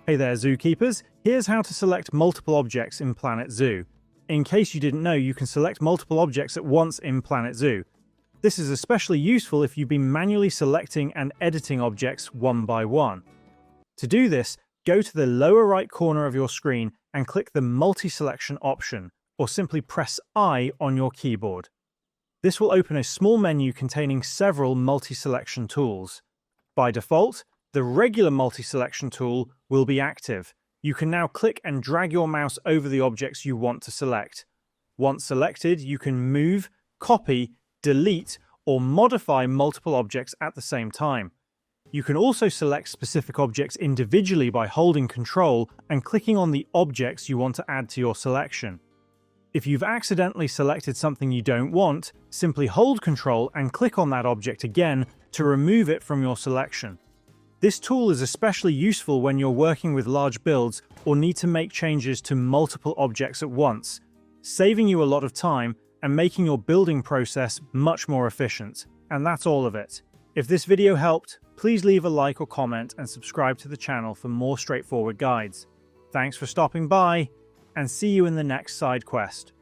Hey there, zookeepers! Here's how to select multiple objects in Planet Zoo. In case you didn't know, you can select multiple objects at once in Planet Zoo. This is especially useful if you've been manually selecting and editing objects one by one. To do this, go to the lower right corner of your screen and click the Multi-Selection option, or simply press I on your keyboard. This will open a small menu containing several multi-selection tools. By default, the regular multi-selection tool will be active. You can now click and drag your mouse over the objects you want to select. Once selected, you can move, copy, delete, or modify multiple objects at the same time. You can also select specific objects individually by holding Control and clicking on the objects you want to add to your selection. If you've accidentally selected something you don't want, simply hold Control and click on that object again to remove it from your selection. This tool is especially useful when you're working with large builds or need to make changes to multiple objects at once, saving you a lot of time and making your building process much more efficient. And that's all of it. If this video helped, please leave a like or comment and subscribe to the channel for more straightforward guides. Thanks for stopping by, and see you in the next side quest.